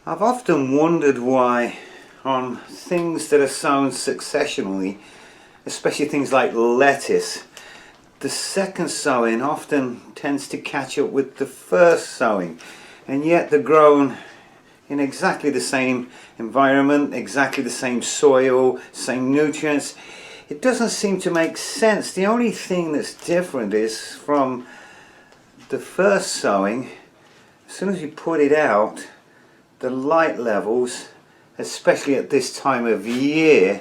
I've often wondered why on things that are sown successionally, especially things like lettuce, the second sowing often tends to catch up with the first sowing, and yet they're grown in exactly the same environment, exactly the same soil, same nutrients. It doesn't seem to make sense. The only thing that's different is from the first sowing, as soon as you put it out, the light levels, especially at this time of year,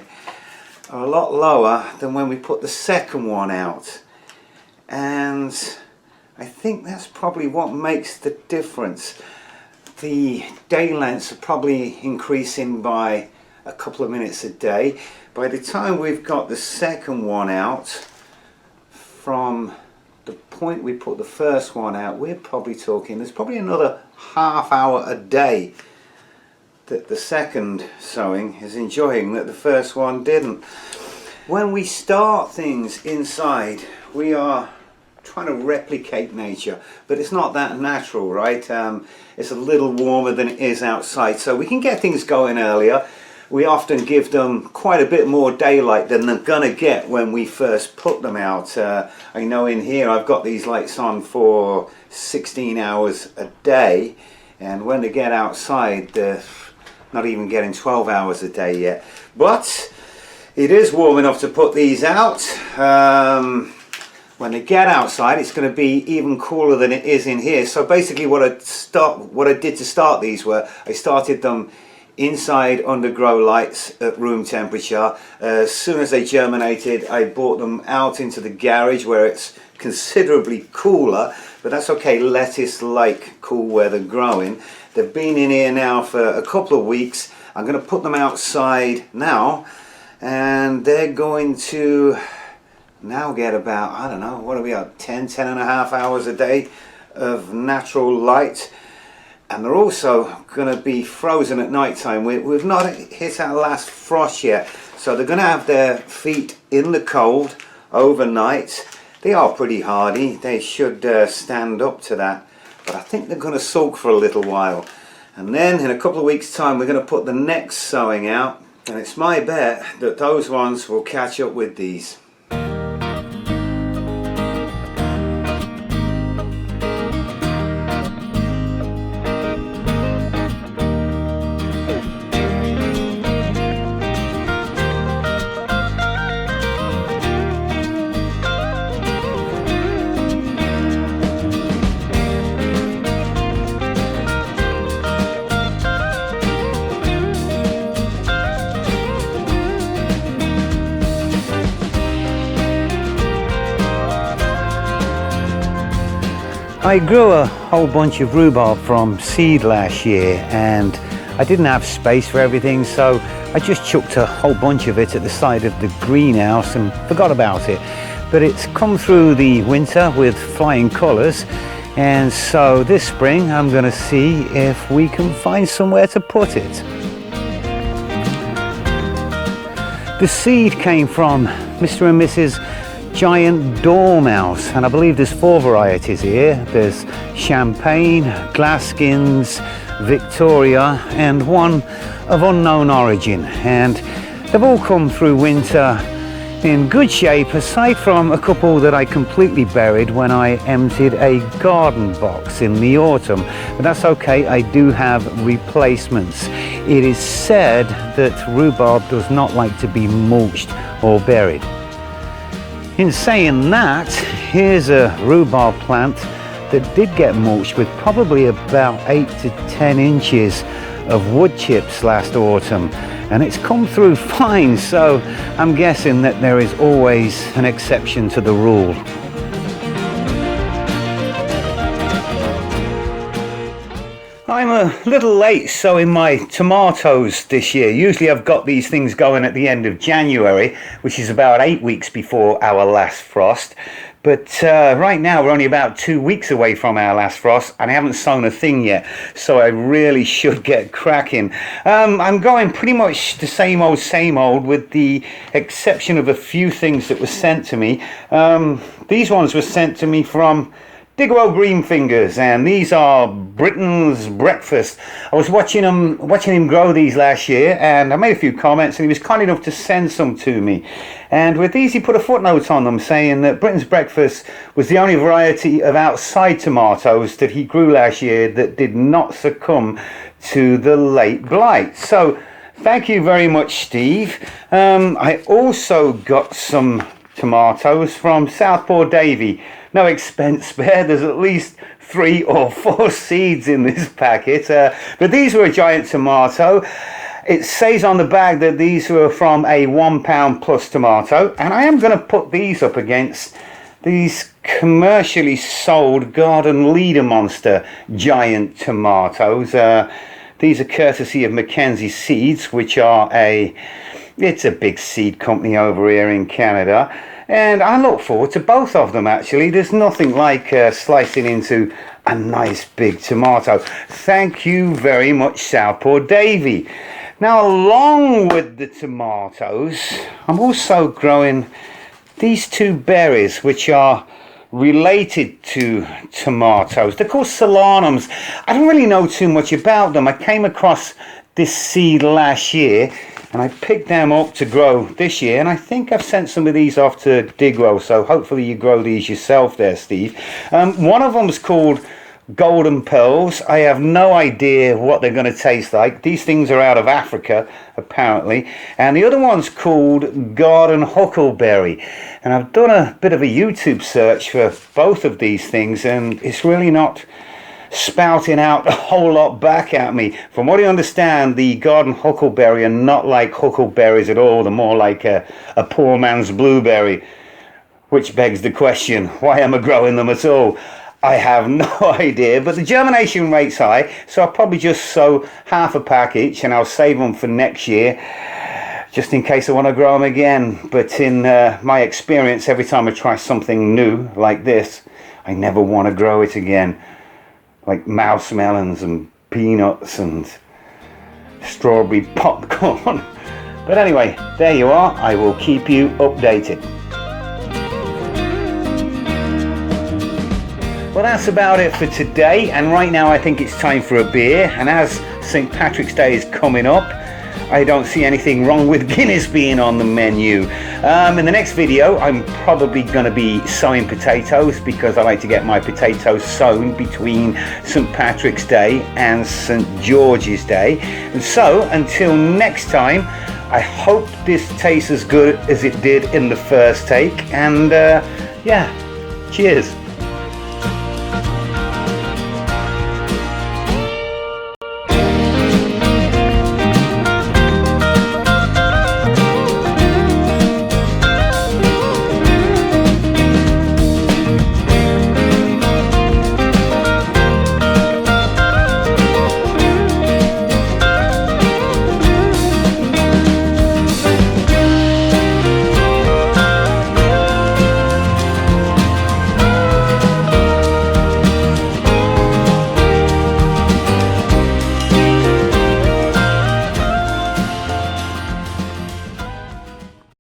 are a lot lower than when we put the second one out. And I think that's probably what makes the difference. The day lengths are probably increasing by a couple of minutes a day. By the time we've got the second one out, from the point we put the first one out, we're probably talking, there's probably another half hour a day that the second sowing is enjoying that the first one didn't. When we start things inside, we are trying to replicate nature, but it's not that natural, right? It's a little warmer than it is outside, so we can get things going earlier. We often give them quite a bit more daylight than they're gonna get when we first put them out. I know in here I've got these lights on for 16 hours a day, and when they get outside they're not even getting 12 hours a day yet. But it is warm enough to put these out. When they get outside, it's going to be even cooler than it is in here. So basically what I did to start these were, I started them inside under grow lights at room temperature. As soon as they germinated, I brought them out into the garage where it's considerably cooler, but that's okay, lettuce like cool weather growing. They've been in here now for a couple of weeks. I'm going to put them outside now, and they're going to now get about, I don't know, what are we at, 10 and a half hours a day of natural light. And they're also going to be frozen at night time. We've not hit our last frost yet, so they're going to have their feet in the cold overnight. They are pretty hardy, they should stand up to that, but I think they're going to sulk for a little while. And then in a couple of weeks time we're going to put the next sowing out, and it's my bet that those ones will catch up with these. I grew a whole bunch of rhubarb from seed last year, and I didn't have space for everything, so I just chucked a whole bunch of it at the side of the greenhouse and forgot about it. But it's come through the winter with flying colours, and so this spring I'm going to see if we can find somewhere to put it. The seed came from Mr. and Mrs. Giant Dormouse, and I believe there's 4 varieties here. There's Champagne, Glaskins, Victoria, and one of unknown origin, and they've all come through winter in good shape, aside from a couple that I completely buried when I emptied a garden box in the autumn, but that's okay, I do have replacements. It is said that rhubarb does not like to be mulched or buried. In saying that, here's a rhubarb plant that did get mulched with probably about 8 to 10 inches of wood chips last autumn, and it's come through fine, so I'm guessing that there is always an exception to the rule. I'm a little late sowing my tomatoes this year. Usually I've got these things going at the end of January, which is about 8 weeks before our last frost. But right now we're only about 2 weeks away from our last frost, and I haven't sown a thing yet, so I really should get cracking. I'm going pretty much the same old, with the exception of a few things that were sent to me. These ones were sent to me from Digwell green fingers, and these are Britain's breakfast. I was watching him grow these last year, and I made a few comments, and he was kind enough to send some to me. And with these, he put a footnote on them saying that Britain's breakfast was the only variety of outside tomatoes that he grew last year that did not succumb to the late blight. So thank you very much, Steve. I also got some tomatoes from Southport Davy. No expense spared. There's at least 3 or 4 seeds in this packet, but these were a giant tomato. It says on the bag that these were from a £1 plus tomato, and I am going to put these up against these commercially sold Garden Leader Monster giant tomatoes. These are courtesy of Mackenzie Seeds, which are it's a big seed company over here in Canada, and I look forward to both of them. Actually, there's nothing like slicing into a nice big tomato. Thank you very much, Southport Davy. Now, along with the tomatoes, I'm also growing these 2 berries, which are related to tomatoes. They're called solanums. I don't really know too much about them. I came across this seed last year, and I picked them up to grow this year, and I think I've sent some of these off to Digwell, so hopefully you grow these yourself there, Steve. One of them is called Golden Pearls. I have no idea what they're going to taste like. These things are out of Africa, apparently. And the other one's called Garden Huckleberry. And I've done a bit of a YouTube search for both of these things, and it's really not spouting out a whole lot back at me. From what I understand, the Garden Huckleberry are not like huckleberries at all. They're more like a poor man's blueberry, which begs the question, why am I growing them at all? I have no idea, but the germination rate's high, so I'll probably just sow half a pack each, and I'll save them for next year, just in case I want to grow them again. But in my experience, every time I try something new like this, I never want to grow it again. Like mouse melons and peanuts and strawberry popcorn. But anyway, there you are. I will keep you updated. Well, that's about it for today, and right now I think it's time for a beer, and as St. Patrick's Day is coming up, I don't see anything wrong with Guinness being on the menu. In the next video, I'm probably going to be sowing potatoes, because I like to get my potatoes sown between St. Patrick's Day and St. George's Day. And so, until next time, I hope this tastes as good as it did in the first take, and yeah, cheers.